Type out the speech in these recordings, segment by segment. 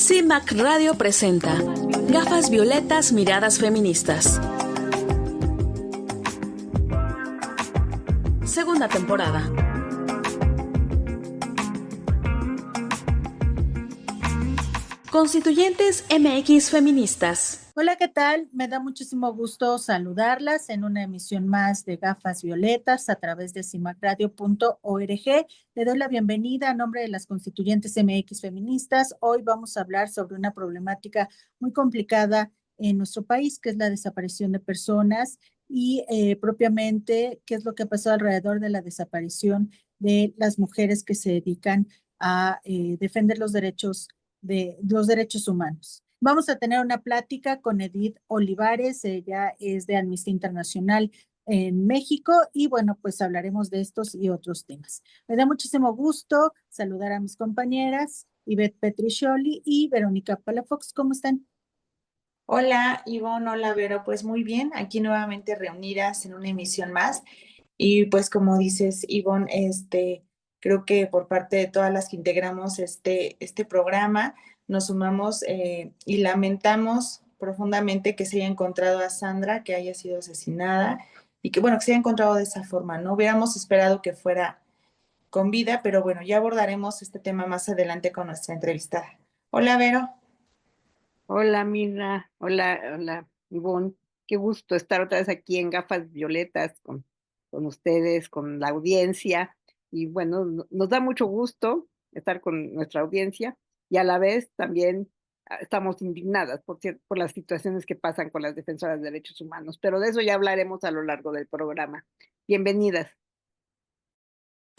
CIMAC Radio presenta Gafas Violetas, Miradas Feministas. Segunda temporada. Constituyentes MX Feministas. Hola, ¿qué tal? Me da muchísimo gusto saludarlas en una emisión más de Gafas Violetas a través de cimacradio.org. Le doy la bienvenida a nombre de las Constituyentes MX Feministas. Hoy vamos a hablar sobre una problemática muy complicada en nuestro país, que es la desaparición de personas y propiamente qué es lo que ha pasado alrededor de la desaparición de las mujeres que se dedican a defender los derechos humanos. Vamos a tener una plática con Edith Olivares, ella es de Amnistía Internacional en México y bueno, pues hablaremos de estos y otros temas. Me da muchísimo gusto saludar a mis compañeras Ivette Petriccioli y Verónica Palafox. ¿Cómo están? Hola Ivonne, hola Vero, pues muy bien, aquí nuevamente reunidas en una emisión más y pues como dices Ivonne, creo que por parte de todas las que integramos este programa nos sumamos y lamentamos profundamente que se haya encontrado a Sandra, que haya sido asesinada y que bueno, que se haya encontrado de esa forma, ¿no? Hubiéramos esperado que fuera con vida, pero bueno, ya abordaremos este tema más adelante con nuestra entrevistada. Hola Vero. Hola, Mirna. Hola, Ivonne. Qué gusto estar otra vez aquí en Gafas Violetas con ustedes, con la audiencia. Y bueno, nos da mucho gusto estar con nuestra audiencia y a la vez también estamos indignadas por las situaciones que pasan con las defensoras de derechos humanos. Pero de eso ya hablaremos a lo largo del programa. Bienvenidas.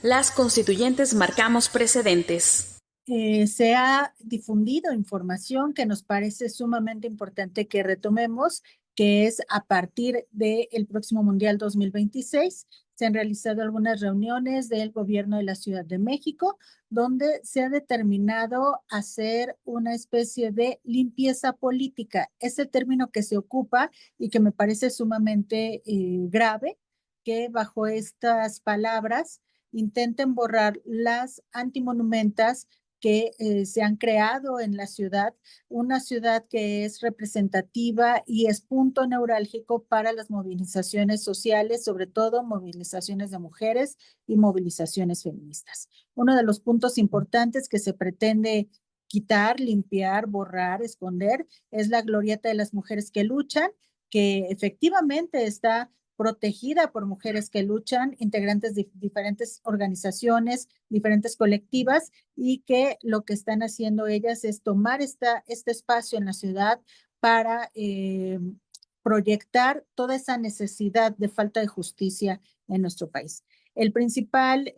Las constituyentes marcamos precedentes. Se ha difundido información que nos parece sumamente importante que retomemos, que es a partir del próximo Mundial 2026. Se han realizado algunas reuniones del gobierno de la Ciudad de México, donde se ha determinado hacer una especie de limpieza política. Es el término que se ocupa y que me parece sumamente grave, que bajo estas palabras intenten borrar las antimonumentas que se han creado en la ciudad, una ciudad que es representativa y es punto neurálgico para las movilizaciones sociales, sobre todo movilizaciones de mujeres y movilizaciones feministas. Uno de los puntos importantes que se pretende quitar, limpiar, borrar, esconder, es la glorieta de las mujeres que luchan, que efectivamente está protegida por mujeres que luchan, integrantes de diferentes organizaciones, diferentes colectivas, y que lo que están haciendo ellas es tomar este espacio en la ciudad para proyectar toda esa necesidad de falta de justicia en nuestro país. El principal,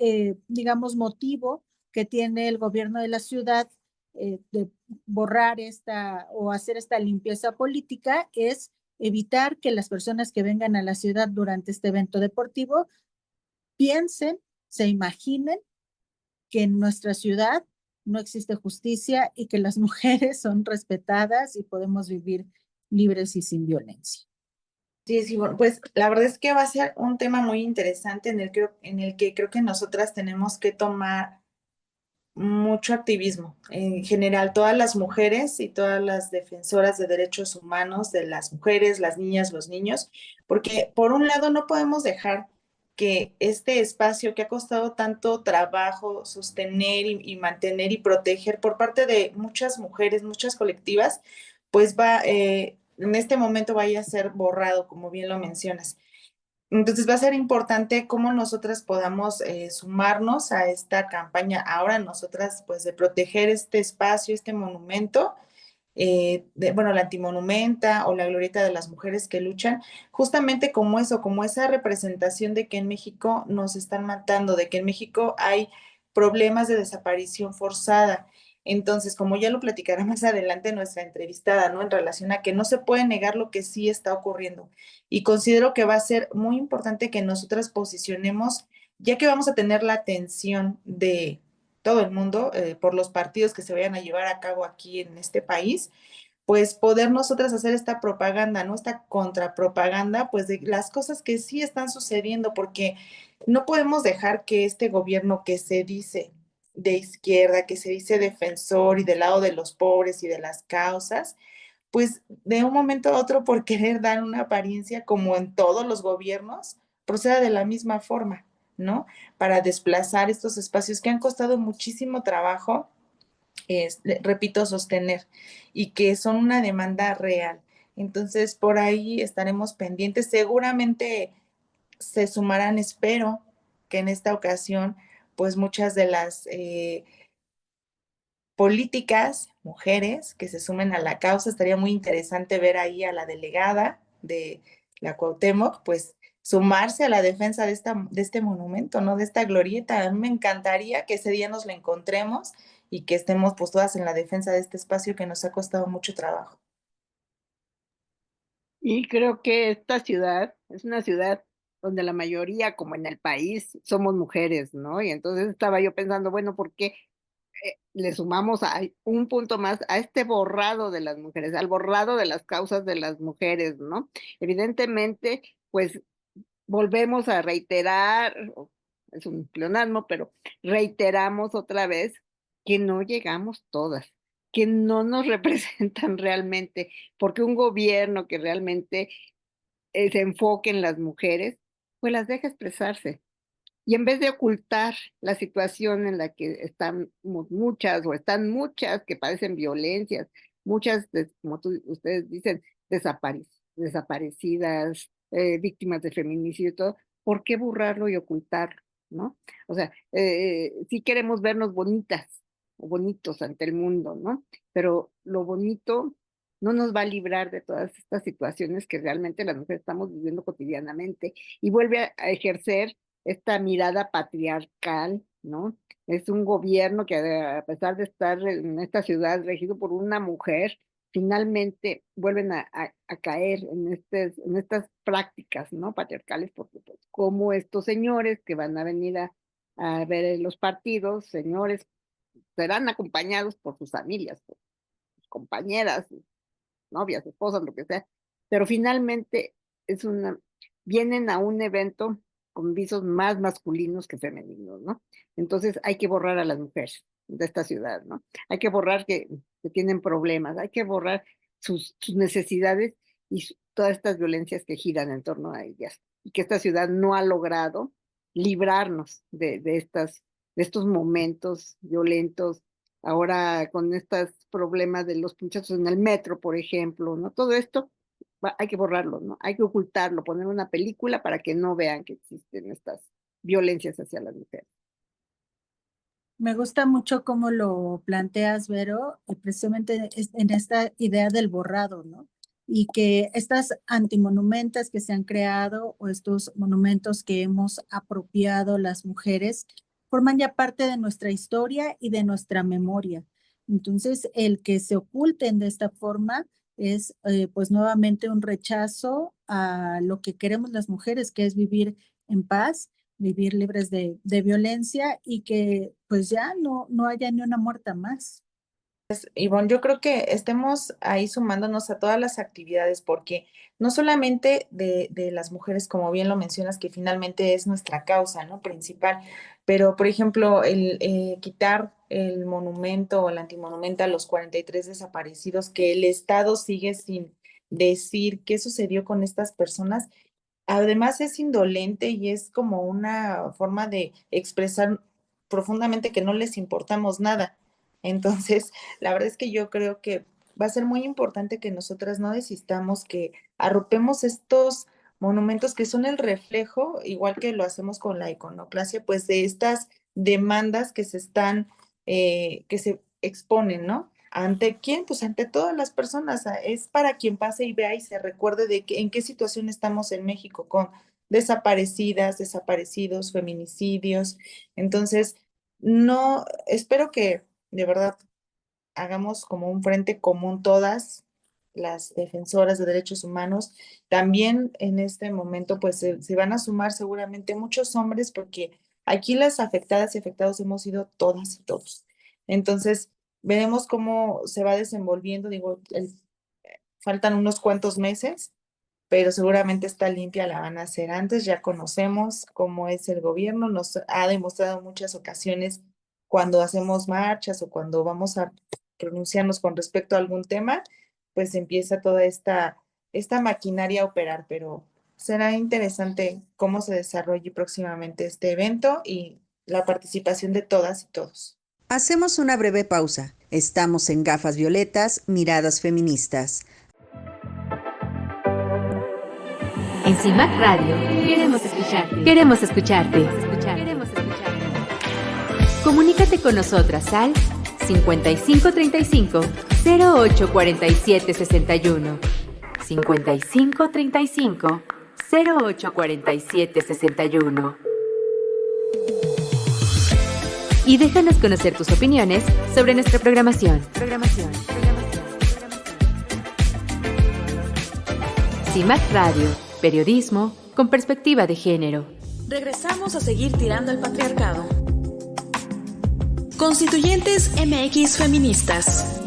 digamos, motivo que tiene el gobierno de la ciudad de borrar o hacer esta limpieza política es evitar que las personas que vengan a la ciudad durante este evento deportivo piensen, se imaginen que en nuestra ciudad no existe justicia y que las mujeres son respetadas y podemos vivir libres y sin violencia. Sí, bueno, pues la verdad es que va a ser un tema muy interesante en el que creo que nosotras tenemos que tomar mucho activismo. En general, todas las mujeres y todas las defensoras de derechos humanos, de las mujeres, las niñas, los niños, porque por un lado no podemos dejar que este espacio que ha costado tanto trabajo sostener y mantener y proteger por parte de muchas mujeres, muchas colectivas, pues en este momento vaya a ser borrado, como bien lo mencionas. Entonces va a ser importante cómo nosotras podamos sumarnos a esta campaña ahora, nosotras, pues de proteger este espacio, este monumento, bueno, la antimonumenta o la glorieta de las mujeres que luchan, justamente como eso, como esa representación de que en México nos están matando, de que en México hay problemas de desaparición forzada. Entonces, como ya lo platicará más adelante nuestra entrevistada, ¿no? En relación a que no se puede negar lo que sí está ocurriendo. Y considero que va a ser muy importante que nosotras posicionemos, ya que vamos a tener la atención de todo el mundo por los partidos que se vayan a llevar a cabo aquí en este país, pues poder nosotras hacer esta propaganda, ¿no? Esta contrapropaganda, pues de las cosas que sí están sucediendo, porque no podemos dejar que este gobierno que se dice de izquierda, que se dice defensor y del lado de los pobres y de las causas, pues de un momento a otro por querer dar una apariencia como en todos los gobiernos, proceda de la misma forma, ¿no? Para desplazar estos espacios que han costado muchísimo trabajo, repito, sostener y que son una demanda real. Entonces, por ahí estaremos pendientes. Seguramente se sumarán, espero que en esta ocasión, pues muchas de las políticas, mujeres que se sumen a la causa. Estaría muy interesante ver ahí a la delegada de la Cuauhtémoc, pues sumarse a la defensa de este monumento, ¿no? De esta glorieta. A mí me encantaría que ese día nos la encontremos y que estemos pues todas en la defensa de este espacio que nos ha costado mucho trabajo. Y creo que esta ciudad es una ciudad donde la mayoría, como en el país, somos mujeres, ¿no? Y entonces estaba yo pensando, bueno, ¿por qué le sumamos un punto más a este borrado de las mujeres, al borrado de las causas de las mujeres, ¿no? Evidentemente, pues volvemos a reiterar, es un pleonasmo, pero reiteramos otra vez que no llegamos todas, que no nos representan realmente, porque un gobierno que realmente se enfoque en las mujeres, pues las deja expresarse. Y en vez de ocultar la situación en la que estamos muchas o están muchas que padecen violencias, muchas, como ustedes dicen, desaparecidas, víctimas de feminicidio y todo, ¿por qué burlarlo y ocultarlo? ¿No? O sea, sí queremos vernos bonitas o bonitos ante el mundo, ¿no? Pero lo bonito no nos va a librar de todas estas situaciones que realmente las mujeres estamos viviendo cotidianamente y vuelve a ejercer esta mirada patriarcal, ¿no? Es un gobierno que a pesar de estar en esta ciudad regido por una mujer, finalmente vuelven a caer en estas prácticas, ¿no? Patriarcales, porque pues, como estos señores que van a venir a ver los partidos, señores, serán acompañados por sus familias, por sus compañeras, novias, esposas, lo que sea, pero finalmente es una, vienen a un evento con visos más masculinos que femeninos, ¿no? Entonces hay que borrar a las mujeres de esta ciudad, ¿no? Hay que borrar que tienen problemas, hay que borrar sus necesidades y todas estas violencias que giran en torno a ellas, y que esta ciudad no ha logrado librarnos de estos momentos violentos ahora con estos problemas de los pinchazos en el metro, por ejemplo, ¿no? Todo esto hay que borrarlo, ¿no? Hay que ocultarlo, poner una película para que no vean que existen estas violencias hacia las mujeres. Me gusta mucho cómo lo planteas, Vero, y precisamente en esta idea del borrado, ¿no? Y que estas antimonumentos que se han creado o estos monumentos que hemos apropiado las mujeres forman ya parte de nuestra historia y de nuestra memoria. Entonces, el que se oculten de esta forma es pues nuevamente un rechazo a lo que queremos las mujeres, que es vivir en paz, vivir libres de violencia y que pues ya no haya ni una muerta más. Ivonne, yo creo que estemos ahí sumándonos a todas las actividades, porque no solamente de las mujeres, como bien lo mencionas, que finalmente es nuestra causa, ¿no? Principal, pero por ejemplo, el quitar el monumento o el antimonumento a los 43 desaparecidos, que el Estado sigue sin decir qué sucedió con estas personas, además es indolente y es como una forma de expresar profundamente que no les importamos nada. Entonces, la verdad es que yo creo que va a ser muy importante que nosotras no desistamos, que arropemos estos monumentos que son el reflejo, igual que lo hacemos con la iconoclasia, pues de estas demandas que se están, que se exponen, ¿no? ¿Ante quién? Pues ante todas las personas. Es para quien pase y vea y se recuerde de en qué situación estamos en México con desaparecidas, desaparecidos, feminicidios. Entonces, no, espero que de verdad hagamos como un frente común todas las defensoras de derechos humanos. También en este momento, pues se van a sumar seguramente muchos hombres, porque aquí las afectadas y afectados hemos sido todas y todos. Entonces, veremos cómo se va desenvolviendo. Digo, faltan unos cuantos meses, pero seguramente esta limpia la van a hacer antes. Ya conocemos cómo es el gobierno, nos ha demostrado en muchas ocasiones cuando hacemos marchas o cuando vamos a pronunciarnos con respecto a algún tema, pues empieza toda esta maquinaria a operar, pero será interesante cómo se desarrolle próximamente este evento y la participación de todas y todos. Hacemos una breve pausa. Estamos en Gafas Violetas, Miradas Feministas. En CIMAC Radio queremos escucharte. Queremos escucharte. Queremos escucharte. Comunícate con nosotras al 5535 0847 61. 5535 0847 61. Y déjanos conocer tus opiniones sobre nuestra programación. CIMAC Radio, periodismo con perspectiva de género. Regresamos a seguir tirando al patriarcado. Constituyentes MX Feministas.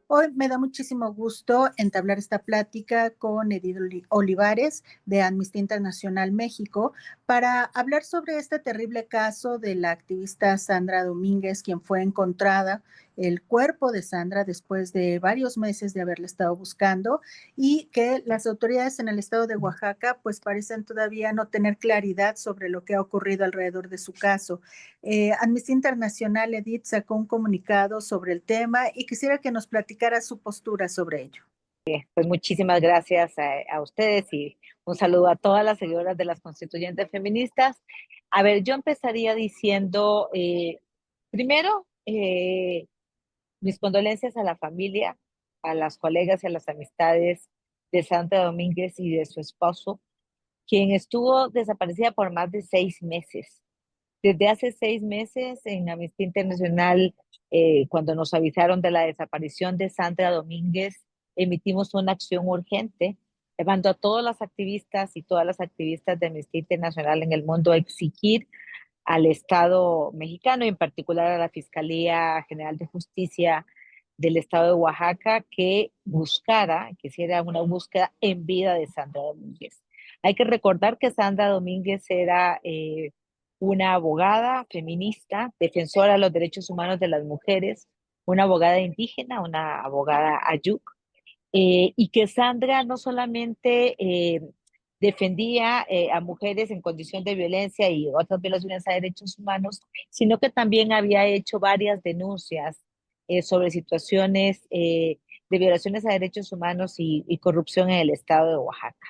Hoy me da muchísimo gusto entablar esta plática con Edith Olivares de Amnistía Internacional México para hablar sobre este terrible caso de la activista Sandra Domínguez, quien fue encontrada el cuerpo de Sandra después de varios meses de haberla estado buscando y que las autoridades en el estado de Oaxaca pues parecen todavía no tener claridad sobre lo que ha ocurrido alrededor de su caso. Amnistía Internacional, Edith, sacó un comunicado sobre el tema y quisiera que nos platicara su postura sobre ello. Pues muchísimas gracias a ustedes y un saludo a todas las seguidoras de las constituyentes feministas. A ver, yo empezaría diciendo, primero, mis condolencias a la familia, a las colegas y a las amistades de Sandra Domínguez y de su esposo, quien estuvo desaparecida por más de 6 meses. Desde hace 6 meses en Amnistía Internacional, cuando nos avisaron de la desaparición de Sandra Domínguez, emitimos una acción urgente, llevando a todas las activistas y todas las activistas de Amnistía Internacional en el mundo a exigir al Estado mexicano y en particular a la Fiscalía General de Justicia del Estado de Oaxaca que hiciera una búsqueda en vida de Sandra Domínguez. Hay que recordar que Sandra Domínguez era una abogada feminista, defensora de los derechos humanos de las mujeres, una abogada indígena, una abogada ayuk, y que Sandra no solamente defendía a mujeres en condición de violencia y otras violaciones a derechos humanos, sino que también había hecho varias denuncias sobre situaciones de violaciones a derechos humanos y corrupción en el estado de Oaxaca.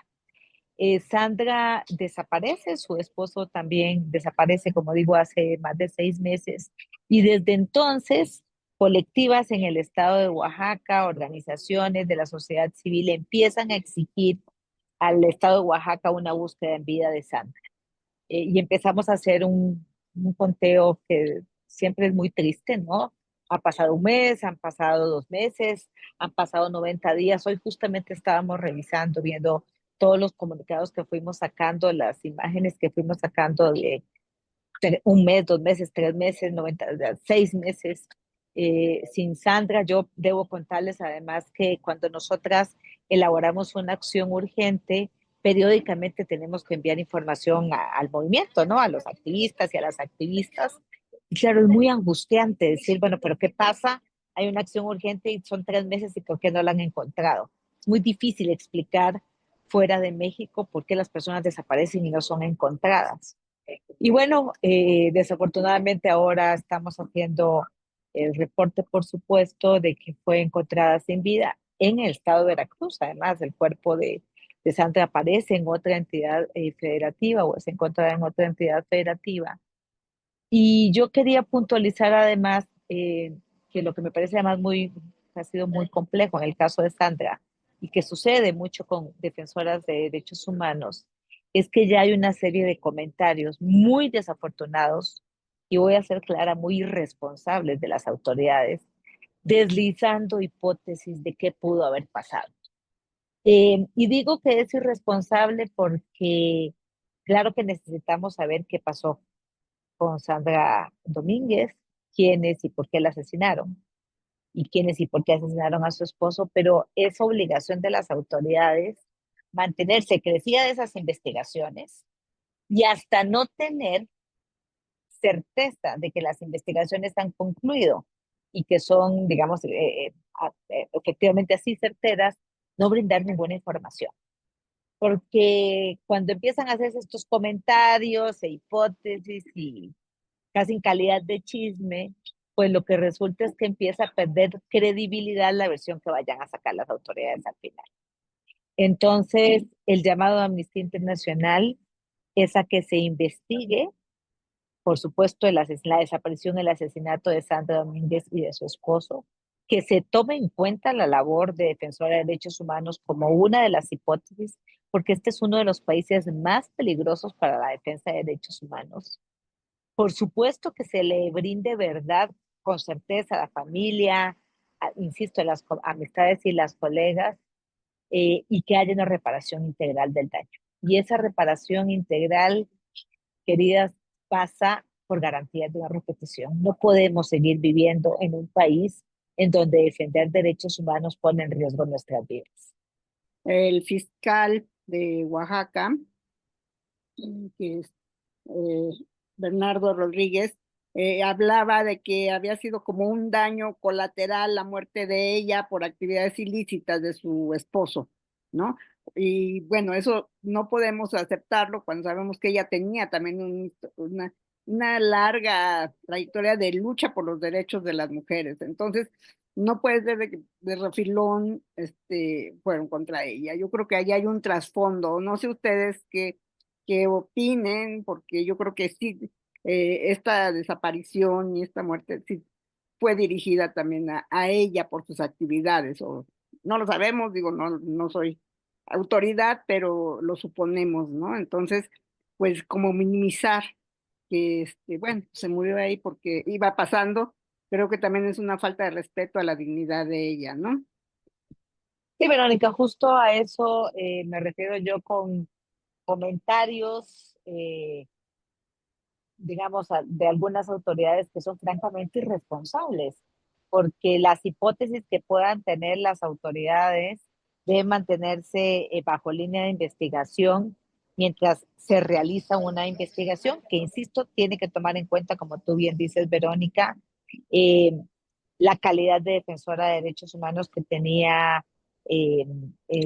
Sandra desaparece, su esposo también desaparece, como digo, hace más de 6 meses, y desde entonces colectivas en el estado de Oaxaca, organizaciones de la sociedad civil empiezan a exigir al estado de Oaxaca una búsqueda en vida de Sandra. Y empezamos a hacer un conteo que siempre es muy triste, ¿no? Ha pasado 1 mes, han pasado 2 meses, han pasado 90 días. Hoy justamente estábamos revisando, viendo todos los comunicados que fuimos sacando, las imágenes que fuimos sacando de 1 mes, 2 meses, 3 meses, 6 meses sin Sandra. Yo debo contarles además que cuando nosotras elaboramos una acción urgente, periódicamente tenemos que enviar información al movimiento, ¿no? A los activistas y a las activistas. Y claro, es muy angustiante decir, bueno, pero ¿qué pasa? Hay una acción urgente y son 3 meses y ¿por qué no la han encontrado? Es muy difícil explicar fuera de México por qué las personas desaparecen y no son encontradas. Y bueno, desafortunadamente ahora estamos haciendo el reporte, por supuesto, de que fue encontrada sin vida en el estado de Veracruz. Además, el cuerpo de Sandra aparece en otra entidad federativa o es encontrada en otra entidad federativa. Y yo quería puntualizar además que lo que me parece además ha sido muy complejo en el caso de Sandra y que sucede mucho con defensoras de derechos humanos, es que ya hay una serie de comentarios muy desafortunados y voy a ser clara, muy irresponsables de las autoridades, deslizando hipótesis de qué pudo haber pasado. Y digo que es irresponsable porque claro que necesitamos saber qué pasó con Sandra Domínguez, quiénes y por qué la asesinaron, y quiénes y por qué asesinaron a su esposo, pero es obligación de las autoridades mantenerse crecida de esas investigaciones y hasta no tener certeza de que las investigaciones han concluido y que son, digamos, efectivamente así certeras, no brindar ninguna información. Porque cuando empiezan a hacerse estos comentarios e hipótesis y casi en calidad de chisme, pues lo que resulta es que empieza a perder credibilidad la versión que vayan a sacar las autoridades al final. Entonces, el llamado de Amnistía Internacional es a que se investigue, por supuesto, la desaparición, el asesinato de Sandra Domínguez y de su esposo, que se tome en cuenta la labor de defensora de derechos humanos como una de las hipótesis, porque este es uno de los países más peligrosos para la defensa de derechos humanos. Por supuesto que se le brinde verdad con certeza a la familia, insisto, a las amistades y las colegas, y que haya una reparación integral del daño. Y esa reparación integral, queridas, pasa por garantías de una repetición. No podemos seguir viviendo en un país en donde defender derechos humanos pone en riesgo nuestras vidas. El fiscal de Oaxaca, que es Bernardo Rodríguez, hablaba de que había sido como un daño colateral la muerte de ella por actividades ilícitas de su esposo, ¿no? Y bueno, eso no podemos aceptarlo cuando sabemos que ella tenía también una larga trayectoria de lucha por los derechos de las mujeres. Entonces, no puede ser de refilón, fueron contra ella. Yo creo que ahí hay un trasfondo. No sé ustedes qué opinen, porque yo creo que sí, esta desaparición y esta muerte sí fue dirigida también a ella por sus actividades, o no lo sabemos, digo, no soy autoridad, pero lo suponemos, ¿no? Entonces, pues como minimizar que, bueno, se murió ahí porque iba pasando, creo que también es una falta de respeto a la dignidad de ella, ¿no? Sí, Verónica, justo a eso me refiero yo con comentarios, digamos, de algunas autoridades que son francamente irresponsables, porque las hipótesis que puedan tener las autoridades deben mantenerse bajo línea de investigación mientras se realiza una investigación que, insisto, tiene que tomar en cuenta, como tú bien dices, Verónica, eh, la calidad de defensora de derechos humanos que tenía eh,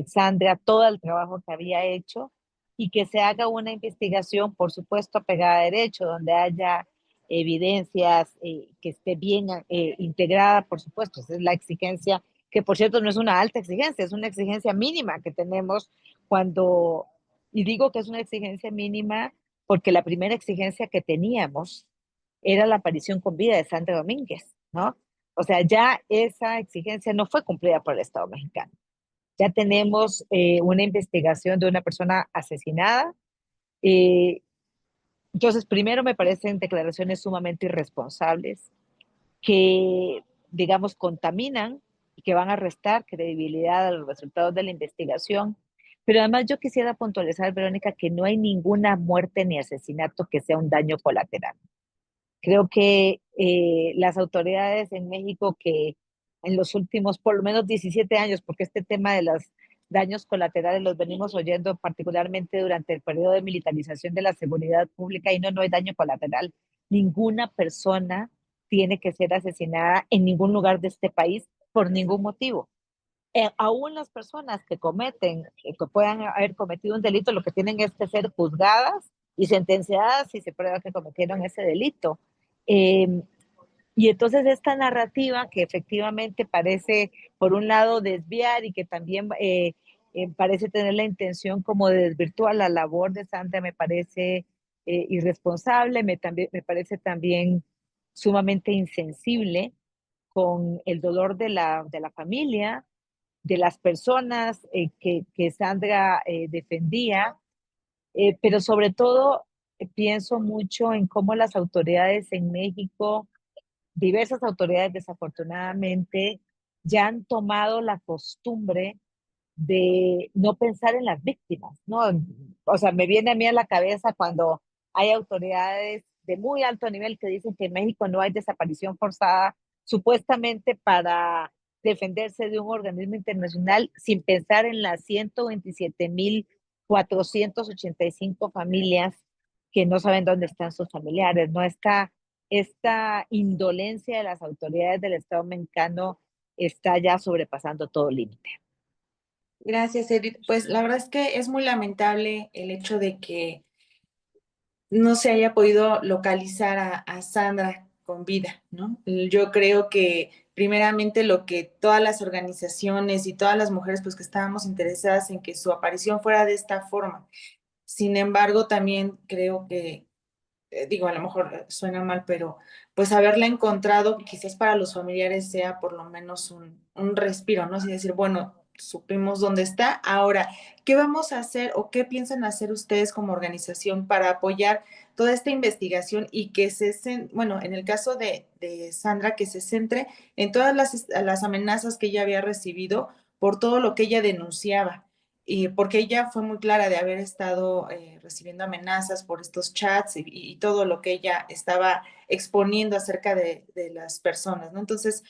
Sandra, todo el trabajo que había hecho y que se haga una investigación, por supuesto, apegada a derecho, donde haya evidencias, que esté bien integrada, por supuesto. Esa es la exigencia, que por cierto no es una alta exigencia, es una exigencia mínima que tenemos cuando, y digo que es una exigencia mínima porque la primera exigencia que teníamos era la aparición con vida de Sandra Domínguez, ¿no? O sea, ya esa exigencia no fue cumplida por el Estado mexicano. Ya tenemos una investigación de una persona asesinada. Eh, entonces, primero me parecen declaraciones sumamente irresponsables que, digamos, contaminan y que van a restar credibilidad a los resultados de la investigación. Pero además yo quisiera puntualizar, Verónica, que no hay ninguna muerte ni asesinato que sea un daño colateral. Creo que las autoridades en México que en los últimos por lo menos 17 años, porque este tema de los daños colaterales los venimos oyendo particularmente durante el periodo de militarización de la seguridad pública y no hay daño colateral. Ninguna persona tiene que ser asesinada en ningún lugar de este país por ningún motivo. Aún las personas que que puedan haber cometido un delito, lo que tienen es que ser juzgadas y sentenciadas si se prueba que cometieron ese delito. Eh, y entonces esta narrativa que efectivamente parece, por un lado, desviar y que también parece tener la intención como de desvirtuar la labor de Sandra, me parece irresponsable, me parece también sumamente insensible con el dolor de la familia, de las personas que Sandra defendía, pero sobre todo pienso mucho en cómo las autoridades en México, diversas autoridades desafortunadamente, ya han tomado la costumbre de no pensar en las víctimas, ¿no? O sea, me viene a mí a la cabeza cuando hay autoridades de muy alto nivel que dicen que en México no hay desaparición forzada, supuestamente para defenderse de un organismo internacional sin pensar en las 127,485 familias que no saben dónde están sus familiares, ¿no? Esta indolencia de las autoridades del Estado mexicano está ya sobrepasando todo límite. Gracias, Edith. Pues la verdad es que es muy lamentable el hecho de que no se haya podido localizar a Sandra con vida, ¿no? Yo creo que primeramente lo que todas las organizaciones y todas las mujeres pues que estábamos interesadas en que su aparición fuera de esta forma. Sin embargo, también creo que, digo, a lo mejor suena mal, pero pues haberla encontrado quizás para los familiares sea por lo menos un respiro, ¿no? Así decir, bueno, supimos dónde está. Ahora, ¿qué vamos a hacer o qué piensan hacer ustedes como organización para apoyar toda esta investigación y que bueno, en el caso de Sandra, que se centre en todas las amenazas que ella había recibido por todo lo que ella denunciaba? Y porque ella fue muy clara de haber estado recibiendo amenazas por estos chats y todo lo que ella estaba exponiendo acerca de las personas, ¿no? Entonces,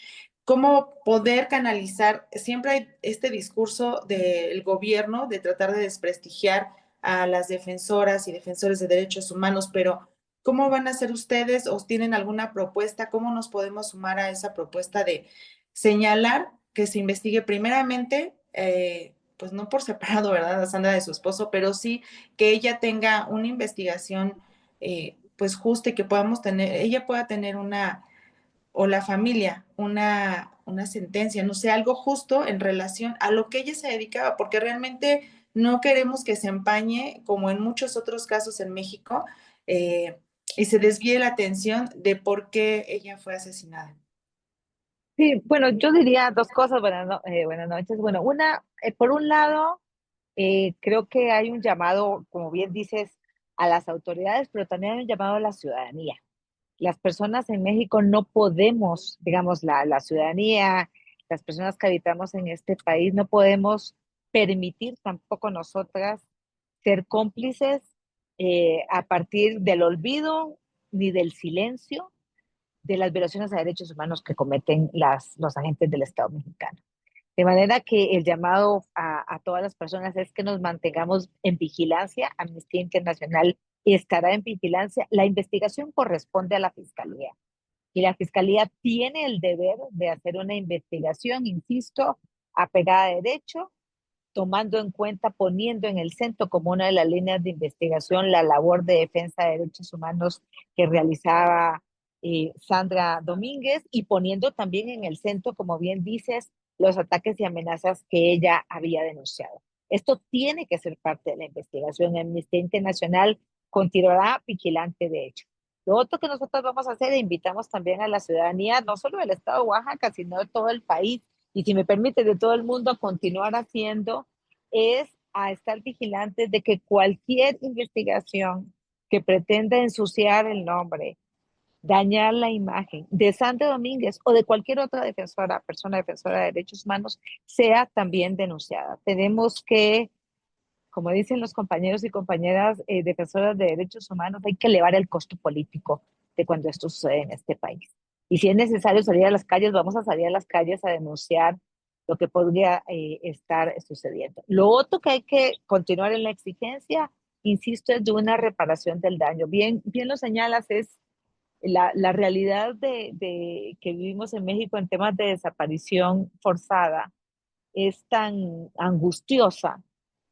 ¿cómo poder canalizar? Siempre hay este discurso del gobierno de tratar de desprestigiar a las defensoras y defensores de derechos humanos, pero ¿cómo van a hacer ustedes o tienen alguna propuesta? ¿Cómo nos podemos sumar a esa propuesta de señalar que se investigue primeramente, pues no por separado, ¿verdad?, a Sandra de su esposo, pero sí que ella tenga una investigación pues justa y que podamos tener, ella pueda tener o la familia, una sentencia, no sé, algo justo en relación a lo que ella se dedicaba, porque realmente no queremos que se empañe, como en muchos otros casos en México, eh, y se desvíe la atención de por qué ella fue asesinada. Sí, bueno, yo diría dos cosas, buenas noches. Bueno, una, por un lado, creo que hay un llamado, como bien dices, a las autoridades, pero también hay un llamado a la ciudadanía. Las personas en México no podemos, digamos, la ciudadanía, las personas que habitamos en este país, no podemos permitir tampoco nosotras ser cómplices a partir del olvido ni del silencio de las violaciones a derechos humanos que cometen los agentes del Estado mexicano. De manera que el llamado a todas las personas es que nos mantengamos en vigilancia. Amnistía Internacional estará en vigilancia. La investigación corresponde a la Fiscalía y la Fiscalía tiene el deber de hacer una investigación, insisto, apegada a derecho, tomando en cuenta, poniendo en el centro como una de las líneas de investigación la labor de defensa de derechos humanos que realizaba Sandra Domínguez y poniendo también en el centro, como bien dices, los ataques y amenazas que ella había denunciado. Esto tiene que ser parte de la investigación. Amnistía Internacional continuará vigilante de hecho. Lo otro que nosotros vamos a hacer, e invitamos también a la ciudadanía, no solo del estado de Oaxaca, sino de todo el país, y si me permite, de todo el mundo, a continuar haciendo, es a estar vigilantes de que cualquier investigación que pretenda ensuciar el nombre, dañar la imagen de Sandra Domínguez o de cualquier otra persona defensora de derechos humanos, sea también denunciada. Tenemos que, como dicen los compañeros y compañeras defensoras de derechos humanos, hay que elevar el costo político de cuando esto sucede en este país. Y si es necesario salir a las calles, vamos a salir a las calles a denunciar lo que podría estar sucediendo. Lo otro que hay que continuar en la exigencia, insisto, es de una reparación del daño. Bien lo señalas, es la realidad que vivimos en México en temas de desaparición forzada es tan angustiosa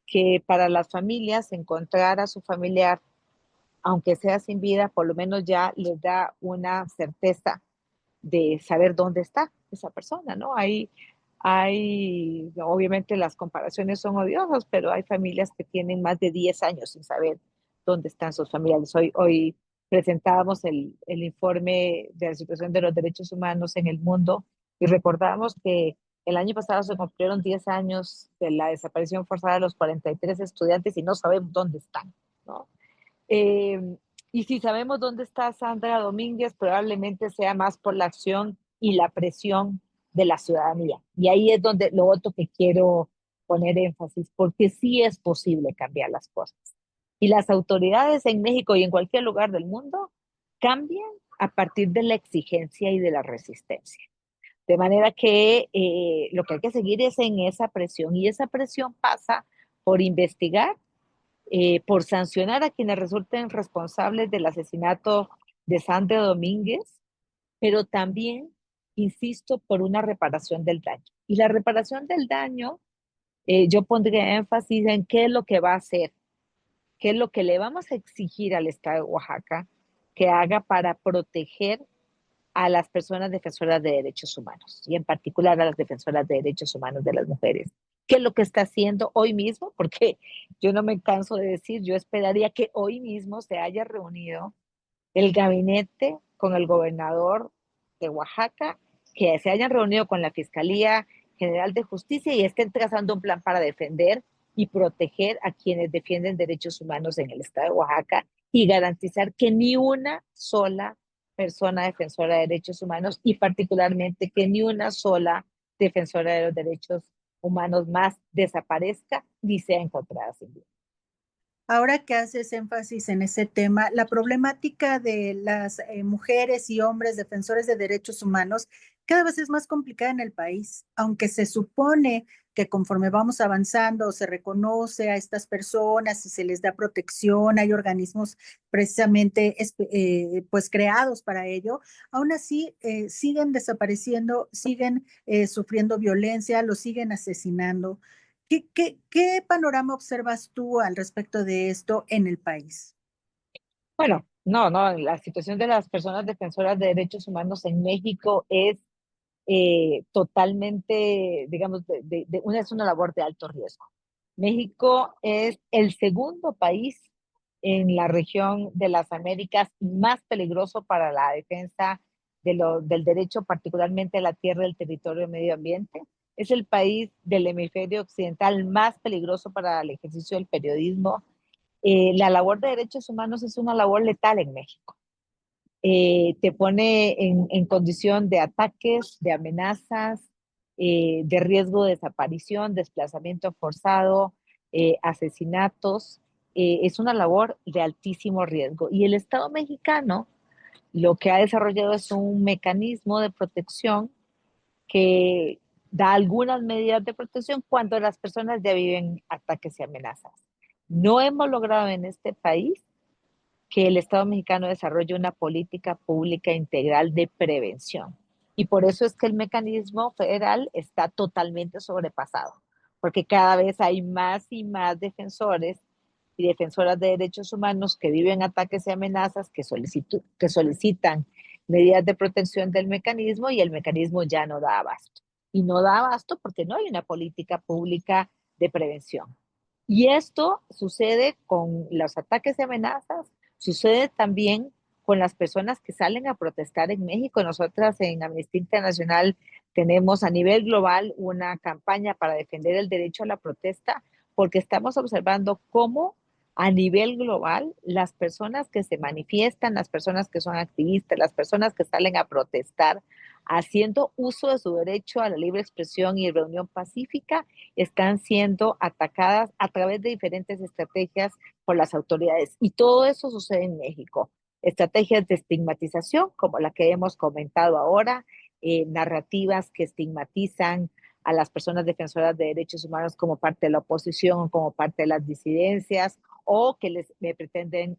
que para las familias encontrar a su familiar, aunque sea sin vida, por lo menos ya les da una certeza de saber dónde está esa persona, ¿no? Obviamente las comparaciones son odiosas, pero hay familias que tienen más de 10 años sin saber dónde están sus familiares. Hoy presentábamos el informe de la situación de los derechos humanos en el mundo y recordábamos que el año pasado se cumplieron 10 años de la desaparición forzada de los 43 estudiantes y no sabemos dónde están, ¿no? Eh, y si sabemos dónde está Sandra Domínguez, probablemente sea más por la acción y la presión de la ciudadanía. Y ahí es donde lo otro que quiero poner énfasis, porque sí es posible cambiar las cosas. Y las autoridades en México y en cualquier lugar del mundo cambian a partir de la exigencia y de la resistencia. De manera que lo que hay que seguir es en esa presión y esa presión pasa por investigar por sancionar a quienes resulten responsables del asesinato de Sandra Domínguez, pero también, insisto, por una reparación del daño. Y la reparación del daño, yo pondría énfasis en qué es lo que va a hacer, qué es lo que le vamos a exigir al Estado de Oaxaca que haga para proteger a las personas defensoras de derechos humanos y en particular a las defensoras de derechos humanos de las mujeres. ¿Qué es lo que está haciendo hoy mismo? Porque yo no me canso de decir, yo esperaría que hoy mismo se haya reunido el gabinete con el gobernador de Oaxaca, que se hayan reunido con la Fiscalía General de Justicia y estén trazando un plan para defender y proteger a quienes defienden derechos humanos en el estado de Oaxaca y garantizar que ni una sola persona defensora de derechos humanos y particularmente que ni una sola defensora de los derechos humanos más desaparezca ni sea encontrada sin vida. Ahora que haces énfasis en ese tema, la problemática de las mujeres y hombres defensores de derechos humanos cada vez es más complicada en el país, aunque se supone que conforme vamos avanzando se reconoce a estas personas y se les da protección, hay organismos precisamente pues creados para ello, aún así siguen desapareciendo, siguen sufriendo violencia, los siguen asesinando. ¿Qué panorama observas tú al respecto de esto en el país? Bueno, no, la situación de las personas defensoras de derechos humanos en México es totalmente, digamos, es una labor de alto riesgo. México es el segundo país en la región de las Américas más peligroso para la defensa del derecho, particularmente a la tierra, el territorio y medio ambiente. Es el país del hemisferio occidental más peligroso para el ejercicio del periodismo. La labor de derechos humanos es una labor letal en México. Te pone en condición de ataques, de amenazas, de riesgo de desaparición, desplazamiento forzado, asesinatos. Es una labor de altísimo riesgo. Y el Estado mexicano lo que ha desarrollado es un mecanismo de protección que da algunas medidas de protección cuando las personas ya viven ataques y amenazas. No hemos logrado en este país que el Estado mexicano desarrolle una política pública integral de prevención. Y por eso es que el mecanismo federal está totalmente sobrepasado, porque cada vez hay más y más defensores y defensoras de derechos humanos que viven ataques y amenazas, que solicitan medidas de protección del mecanismo y el mecanismo ya no da abasto. Y no da abasto porque no hay una política pública de prevención. Y esto sucede con los ataques y amenazas, sucede también con las personas que salen a protestar en México. Nosotras en Amnistía Internacional tenemos a nivel global una campaña para defender el derecho a la protesta porque estamos observando cómo a nivel global las personas que se manifiestan, las personas que son activistas, las personas que salen a protestar haciendo uso de su derecho a la libre expresión y reunión pacífica, están siendo atacadas a través de diferentes estrategias por las autoridades. Y todo eso sucede en México. Estrategias de estigmatización, como la que hemos comentado ahora, narrativas que estigmatizan a las personas defensoras de derechos humanos como parte de la oposición, como parte de las disidencias, o que les pretenden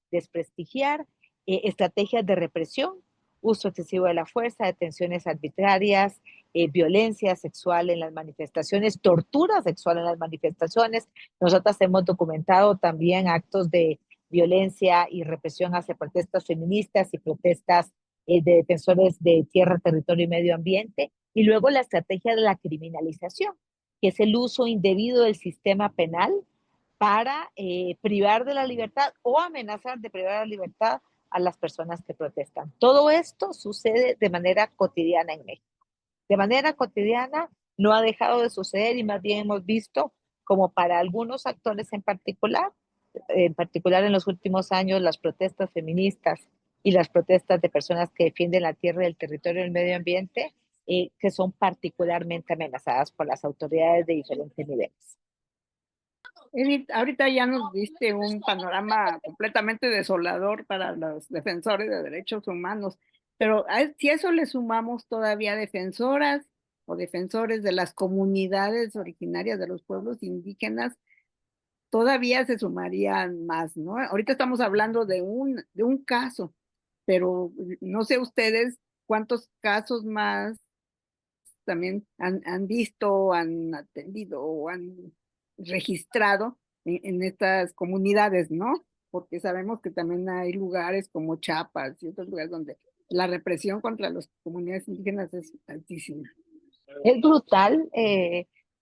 desprestigiar, estrategias de represión, uso excesivo de la fuerza, detenciones arbitrarias, violencia sexual en las manifestaciones, tortura sexual en las manifestaciones. Nosotras hemos documentado también actos de violencia y represión hacia protestas feministas y protestas de defensores de tierra, territorio y medio ambiente. Y luego la estrategia de la criminalización, que es el uso indebido del sistema penal para privar de la libertad o amenazar de privar de la libertad a las personas que protestan. Todo esto sucede de manera cotidiana en México. De manera cotidiana no ha dejado de suceder y más bien hemos visto como para algunos actores en particular en los últimos años, las protestas feministas y las protestas de personas que defienden la tierra y el territorio y el medio ambiente, que son particularmente amenazadas por las autoridades de diferentes niveles. Edith, ahorita ya nos diste un panorama completamente desolador para los defensores de derechos humanos, pero si a eso le sumamos todavía defensoras o defensores de las comunidades originarias de los pueblos indígenas, todavía se sumarían más, ¿no? Ahorita estamos hablando de un caso, pero no sé ustedes cuántos casos más también han visto, han atendido o han registrado en estas comunidades, ¿no? Porque sabemos que también hay lugares como Chiapas y otros lugares donde la represión contra las comunidades indígenas es altísima. Es brutal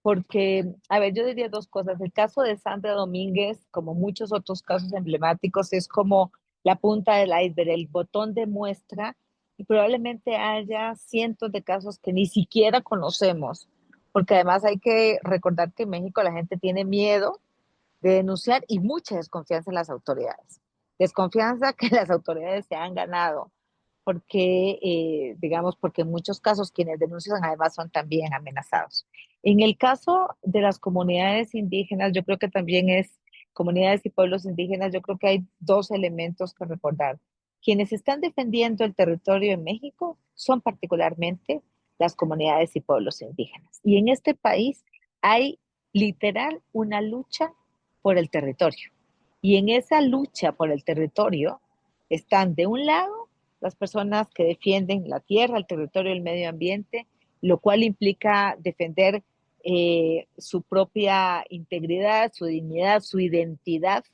porque, a ver, yo diría dos cosas. El caso de Sandra Domínguez, como muchos otros casos emblemáticos, es como la punta del iceberg, el botón de muestra, y probablemente haya cientos de casos que ni siquiera conocemos, porque además hay que recordar que en México la gente tiene miedo de denunciar y mucha desconfianza en las autoridades. Desconfianza que las autoridades se han ganado porque, digamos, porque en muchos casos quienes denuncian además son también amenazados. En el caso de las comunidades indígenas, yo creo que también es comunidades y pueblos indígenas, yo creo que hay dos elementos que recordar. Quienes están defendiendo el territorio en México son particularmente las comunidades y pueblos indígenas. Y en este país hay literal una lucha por el territorio. Y en esa lucha por el territorio están de un lado las personas que defienden la tierra, el territorio, el medio ambiente, lo cual implica defender su propia integridad, su dignidad, su identidad,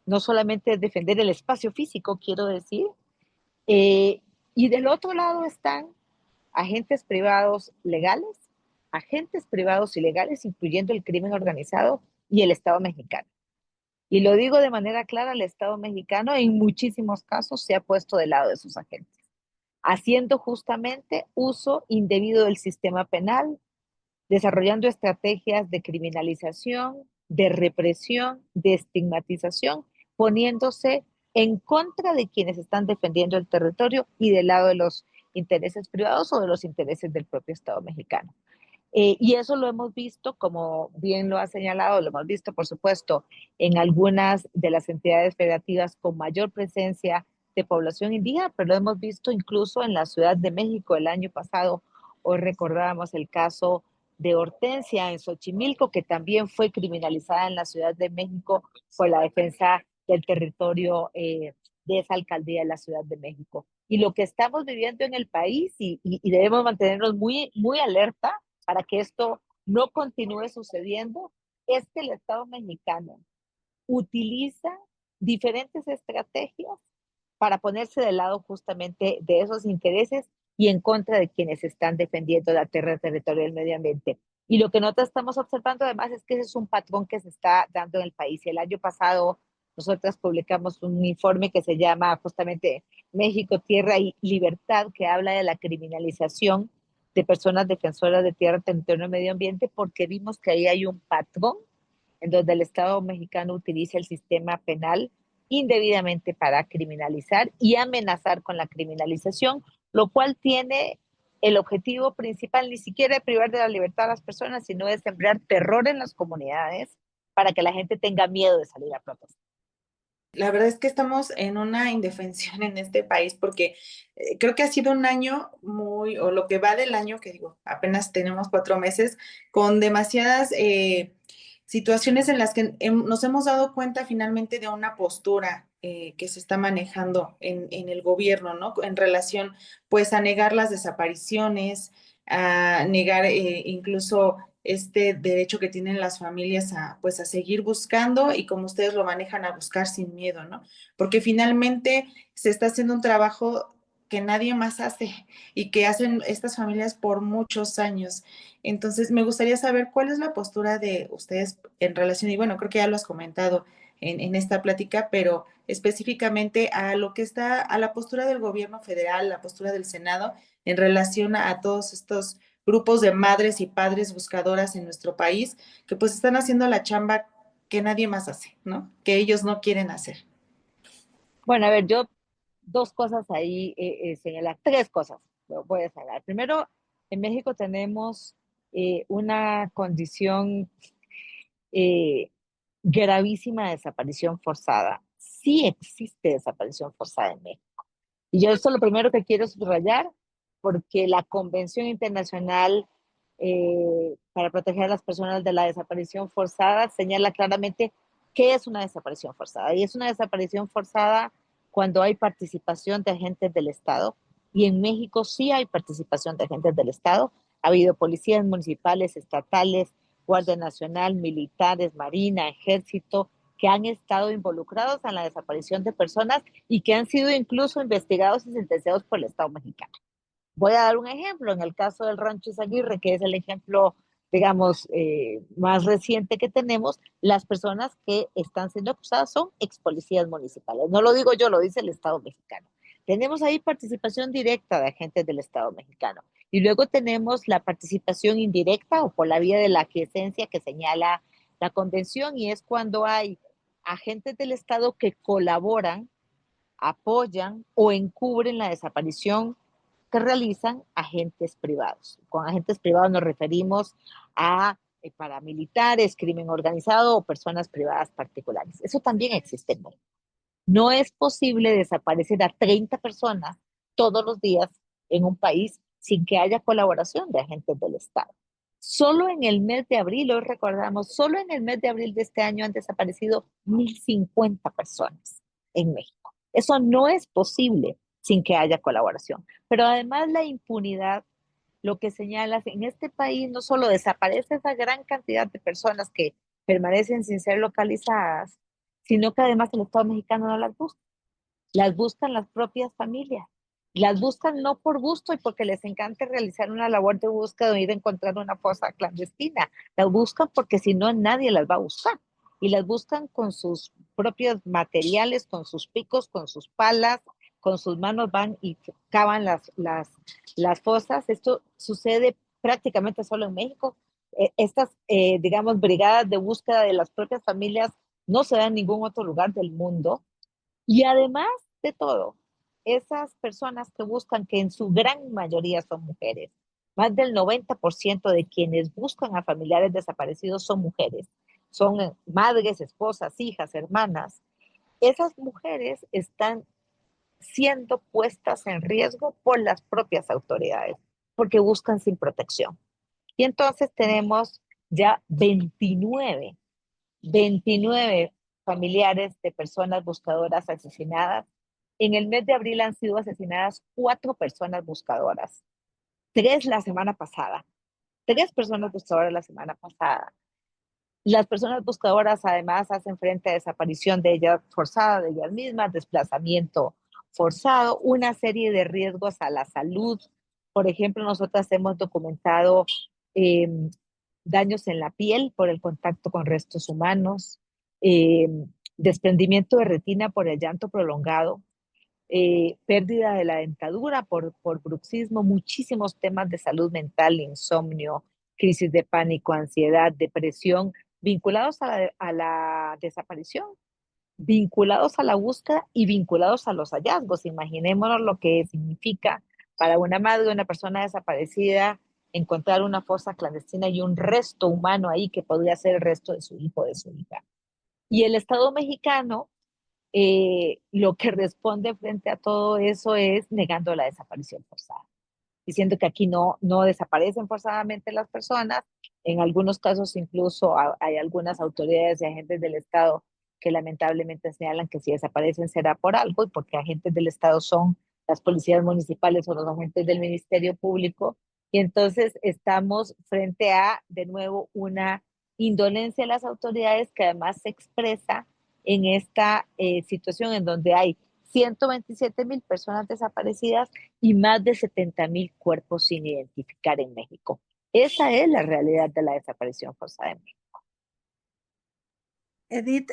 no solamente defender el espacio físico, quiero decir. Y del otro lado están agentes privados legales, agentes privados ilegales, incluyendo el crimen organizado y el Estado mexicano. Y lo digo de manera clara, el Estado mexicano en muchísimos casos se ha puesto del lado de sus agentes, haciendo justamente uso indebido del sistema penal, desarrollando estrategias de criminalización, de represión, de estigmatización, poniéndose en contra de quienes están defendiendo el territorio y del lado de los intereses privados o de los intereses del propio Estado mexicano. Y eso lo hemos visto, como bien lo ha señalado, lo hemos visto, por supuesto, en algunas de las entidades federativas con mayor presencia de población indígena, pero lo hemos visto incluso en la Ciudad de México el año pasado. Hoy recordábamos el caso de Hortensia en Xochimilco, que también fue criminalizada en la Ciudad de México por la defensa del territorio de esa alcaldía de la Ciudad de México. Y lo que estamos viviendo en el país, y debemos mantenernos muy, muy alerta, para que esto no continúe sucediendo, es que el Estado mexicano utiliza diferentes estrategias para ponerse del lado justamente de esos intereses y en contra de quienes están defendiendo la tierra, el territorio y el medio ambiente. Y lo que nosotros estamos observando además es que ese es un patrón que se está dando en el país. El año pasado nosotras publicamos un informe que se llama justamente México, Tierra y Libertad, que habla de la criminalización de personas defensoras de tierra, territorio y medio ambiente, porque vimos que ahí hay un patrón en donde el Estado mexicano utiliza el sistema penal indebidamente para criminalizar y amenazar con la criminalización, lo cual tiene el objetivo principal ni siquiera de privar de la libertad a las personas, sino de sembrar terror en las comunidades para que la gente tenga miedo de salir a protestar. La verdad es que estamos en una indefensión en este país porque creo que ha sido un año muy, o lo que va del año, que digo, apenas tenemos 4 meses, con demasiadas situaciones en las que nos hemos dado cuenta finalmente de una postura que se está manejando en el gobierno, ¿no? En relación, pues, a negar las desapariciones, a negar incluso este derecho que tienen las familias a, pues, a seguir buscando y como ustedes lo manejan, a buscar sin miedo, ¿no? Porque finalmente se está haciendo un trabajo que nadie más hace y que hacen estas familias por muchos años. Entonces, me gustaría saber cuál es la postura de ustedes en relación, y bueno, creo que ya lo has comentado en esta plática, pero específicamente a lo que está, a la postura del gobierno federal, la postura del Senado en relación a todos estos grupos de madres y padres buscadoras en nuestro país que pues están haciendo la chamba que nadie más hace, ¿no? Que ellos no quieren hacer. Bueno, a ver, yo dos cosas ahí señalar, tres cosas voy a señalar. Primero, en México tenemos una condición eh, gravísima de desaparición forzada. Sí existe desaparición forzada en México. Y yo esto es lo primero que quiero subrayar, porque la Convención Internacional para proteger a las personas de la desaparición forzada señala claramente ¿Qué es una desaparición forzada? Y es una desaparición forzada cuando hay participación de agentes del Estado, y en México sí hay participación de agentes del Estado. Ha habido policías municipales, estatales, Guardia Nacional, militares, Marina, Ejército, que han estado involucrados en la desaparición de personas y que han sido incluso investigados y sentenciados por el Estado mexicano. Voy a dar un ejemplo, en el caso del Rancho Izaguirre, que es el ejemplo, digamos, más reciente que tenemos, las personas que están siendo acusadas son ex policías municipales. No lo digo yo, lo dice el Estado mexicano. Tenemos ahí participación directa de agentes del Estado mexicano. Y luego tenemos la participación indirecta o por la vía de la aquiescencia que señala la convención, y es cuando hay agentes del Estado que colaboran, apoyan o encubren la desaparición que realizan agentes privados. Con agentes privados nos referimos a paramilitares, crimen organizado o personas privadas particulares. Eso también existe en México. No es posible desaparecer a 30 personas todos los días en un país sin que haya colaboración de agentes del Estado. Solo en el mes de abril, hoy recordamos, solo en el mes de abril de este año han desaparecido 1,050 personas en México. Eso no es posible sin que haya colaboración. Pero además la impunidad, lo que señalas, en este país no solo desaparece esa gran cantidad de personas que permanecen sin ser localizadas, sino que además el Estado mexicano no las buscan las propias familias. Las buscan no por gusto y porque les encanta realizar una labor de búsqueda o ir a encontrar una fosa clandestina. Las buscan porque si no, nadie las va a buscar. Y las buscan con sus propios materiales, con sus picos, con sus palas, con sus manos van y cavan las fosas. Esto sucede prácticamente solo en México. Estas, digamos, brigadas de búsqueda de las propias familias no se dan en ningún otro lugar del mundo. Y además de todo, esas personas que buscan, que en su gran mayoría son mujeres, más del 90% de quienes buscan a familiares desaparecidos son mujeres, son madres, esposas, hijas, hermanas. Esas mujeres están siendo puestas en riesgo por las propias autoridades, porque buscan sin protección. Y entonces tenemos ya 29 familiares de personas buscadoras asesinadas. En el mes de abril han sido asesinadas 4 personas buscadoras, 3 la semana pasada, 3 personas buscadoras la semana pasada. Las personas buscadoras además hacen frente a desaparición de ellas forzada de ellas mismas, desplazamiento forzado, una serie de riesgos a la salud. Por ejemplo, nosotras hemos documentado eh, daños en la piel por el contacto con restos humanos, eh, desprendimiento de retina por el llanto prolongado, pérdida de la dentadura por bruxismo, muchísimos temas de salud mental, insomnio, crisis de pánico, ansiedad, depresión, vinculados a la desaparición, vinculados a la búsqueda y vinculados a los hallazgos. Imaginémonos lo que significa para una madre de una persona desaparecida encontrar una fosa clandestina y un resto humano ahí que podría ser el resto de su hijo o de su hija. Y el Estado mexicano lo que responde frente a todo eso es negando la desaparición forzada, diciendo que aquí no desaparecen forzadamente las personas. En algunos casos incluso hay algunas autoridades y agentes del Estado que lamentablemente señalan que si desaparecen será por algo, y porque agentes del Estado son las policías municipales o los agentes del Ministerio Público. Y entonces estamos frente a, de nuevo, una indolencia de las autoridades que además se expresa en esta situación en donde hay 127,000 personas desaparecidas y más de 70,000 cuerpos sin identificar en México. Esa es la realidad de la desaparición forzada en México. Edith,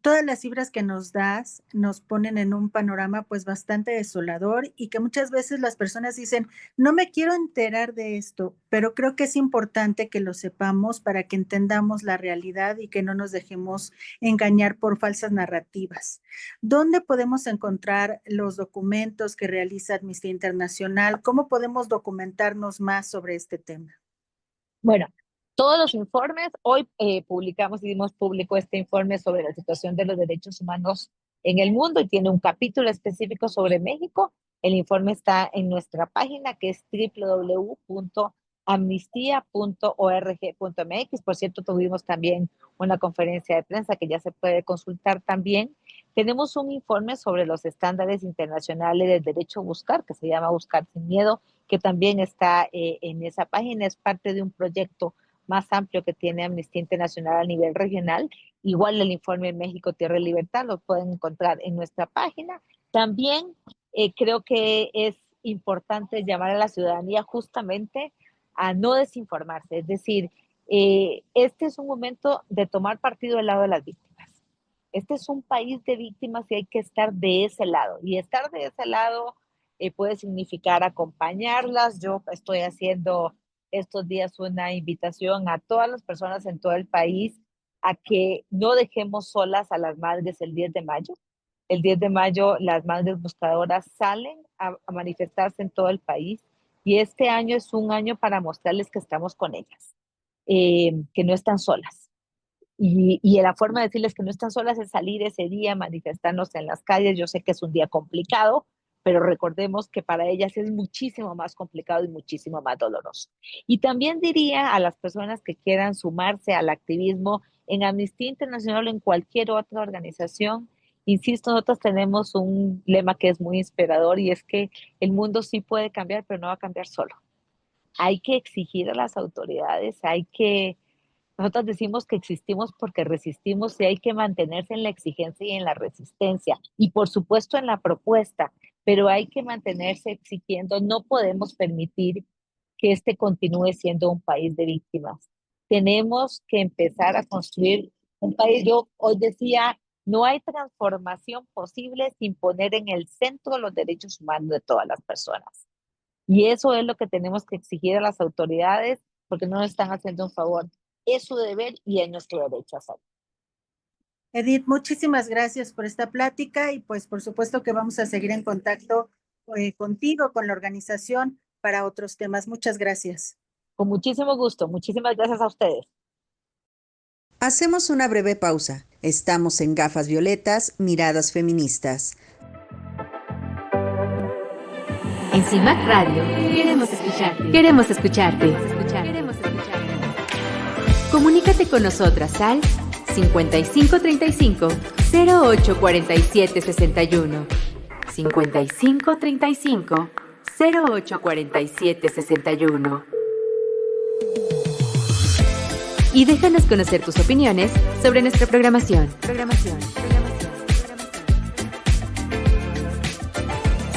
todas las cifras que nos das nos ponen en un panorama pues bastante desolador, y que muchas veces las personas dicen, no me quiero enterar de esto, pero creo que es importante que lo sepamos para que entendamos la realidad y que no nos dejemos engañar por falsas narrativas. ¿Dónde podemos encontrar los documentos que realiza Amnistía Internacional? ¿Cómo podemos documentarnos más sobre este tema? Bueno, todos los informes, hoy publicamos y dimos público este informe sobre la situación de los derechos humanos en el mundo, y tiene un capítulo específico sobre México. El informe está en nuestra página, que es amnistía.org.mx. Por cierto, tuvimos también una conferencia de prensa que ya se puede consultar también. Tenemos un informe sobre los estándares internacionales del derecho a buscar, que se llama Buscar sin Miedo, que también está en esa página. Es parte de un proyecto más amplio que tiene Amnistía Internacional a nivel regional. Igual el informe México, Tierra y Libertad lo pueden encontrar en nuestra página. También creo que es importante llamar a la ciudadanía justamente a no desinformarse. Es decir, este es un momento de tomar partido del lado de las víctimas. Este es un país de víctimas y hay que estar de ese lado. Y estar de ese lado puede significar acompañarlas. Yo estoy haciendo estos días una invitación a todas las personas en todo el país a que no dejemos solas a las madres el 10 de mayo. El 10 de mayo las madres buscadoras salen a manifestarse en todo el país y este año es un año para mostrarles que estamos con ellas, que no están solas. Y la forma de decirles que no están solas es salir ese día, manifestarnos en las calles. Yo sé que es un día complicado, pero recordemos que para ellas es muchísimo más complicado y muchísimo más doloroso. Y también diría a las personas que quieran sumarse al activismo en Amnistía Internacional o en cualquier otra organización, insisto, nosotros tenemos un lema que es muy inspirador y es que el mundo sí puede cambiar, pero no va a cambiar solo. Hay que exigir a las autoridades, nosotros decimos que existimos porque resistimos y hay que mantenerse en la exigencia y en la resistencia y por supuesto en la propuesta, pero hay que mantenerse exigiendo. No podemos permitir que este continúe siendo un país de víctimas. Tenemos que empezar a construir un país. Yo hoy decía, no hay transformación posible sin poner en el centro los derechos humanos de todas las personas. Y eso es lo que tenemos que exigir a las autoridades porque no nos están haciendo un favor. Es su deber y es nuestro derecho a hacerlo. Edith, muchísimas gracias por esta plática y pues por supuesto que vamos a seguir en contacto contigo, con la organización para otros temas. Muchas gracias. Con muchísimo gusto. Muchísimas gracias a ustedes. Hacemos una breve pausa. Estamos en Gafas Violetas, Miradas Feministas. En CIMAC Radio queremos escucharte. Queremos escucharte. Comunícate con nosotras al 5535 0847 61. 5535 0847 61. Y déjanos conocer tus opiniones sobre nuestra programación.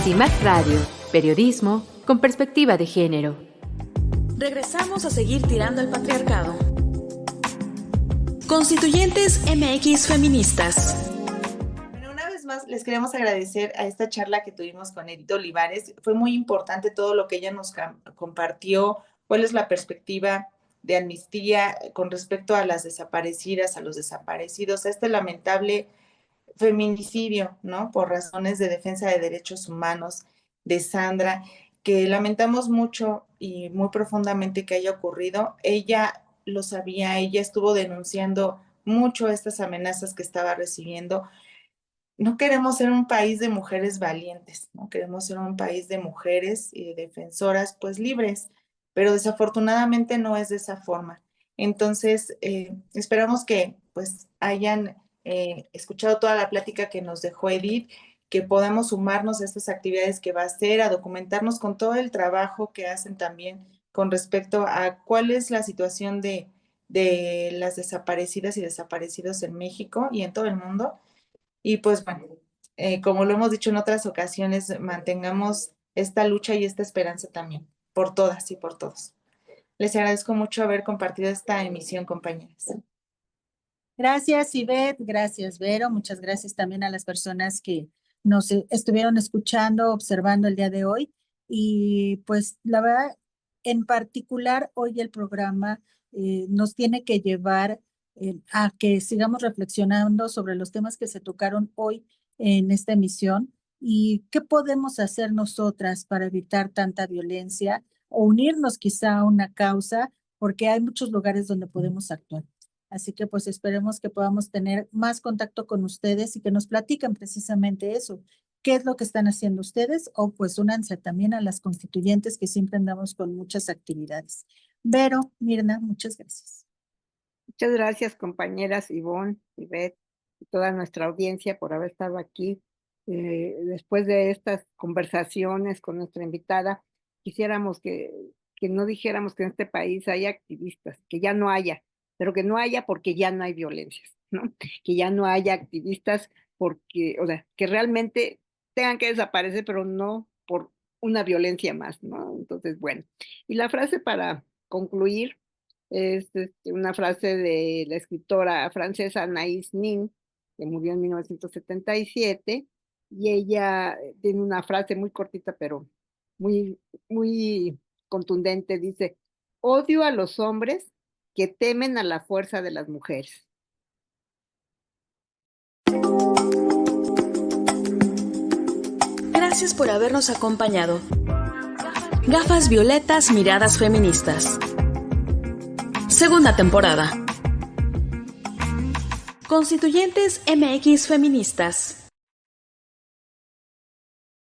CIMAC Radio, periodismo con perspectiva de género. Regresamos a seguir tirando al patriarcado. Constituyentes MX Feministas. Bueno, una vez más les queremos agradecer a esta charla que tuvimos con Edith Olivares. Fue muy importante todo lo que ella nos compartió, cuál es la perspectiva de Amnistía con respecto a las desaparecidas, a los desaparecidos, a este lamentable feminicidio, ¿no? Por razones de defensa de derechos humanos de Sandra, que lamentamos mucho y muy profundamente que haya ocurrido. Ella lo sabía, ella estuvo denunciando mucho estas amenazas que estaba recibiendo. No queremos ser un país de mujeres valientes, no queremos ser un país de mujeres y de defensoras pues libres, pero desafortunadamente no es de esa forma. Entonces, esperamos que pues hayan escuchado toda la plática que nos dejó Edith, que podamos sumarnos a estas actividades que va a hacer, a documentarnos con todo el trabajo que hacen también con respecto a cuál es la situación de las desaparecidas y desaparecidos en México y en todo el mundo. Y pues bueno, como lo hemos dicho en otras ocasiones, mantengamos esta lucha y esta esperanza también, por todas y por todos. Les agradezco mucho haber compartido esta emisión, compañeras. Gracias, Ivette. Gracias, Vero. Muchas gracias también a las personas que nos estuvieron escuchando, observando el día de hoy. Y pues la verdad, en particular, hoy el programa nos tiene que llevar a que sigamos reflexionando sobre los temas que se tocaron hoy en esta emisión y qué podemos hacer nosotras para evitar tanta violencia o unirnos quizá a una causa, porque hay muchos lugares donde podemos actuar. Así que pues esperemos que podamos tener más contacto con ustedes y que nos platiquen precisamente eso, qué es lo que están haciendo ustedes, o pues únanse también a las constituyentes que siempre andamos con muchas actividades. Vero, Mirna, muchas gracias. Muchas gracias, compañeras Ivonne, Ivette y toda nuestra audiencia por haber estado aquí. Después de estas conversaciones con nuestra invitada, quisiéramos que no dijéramos que en este país hay activistas, que ya no haya, pero que no haya porque ya no hay violencias, ¿no? Que ya no haya activistas porque, o sea, que realmente tengan que desaparecer, pero no por una violencia más, ¿no? Entonces, bueno. Y la frase para concluir es una frase de la escritora francesa Anaïs Nin, que murió en 1977, y ella tiene una frase muy cortita, pero muy, muy contundente. Dice: odio a los hombres que temen a la fuerza de las mujeres. Gracias por habernos acompañado. Gafas violetas, miradas feministas. Segunda temporada. Constituyentes MX Feministas.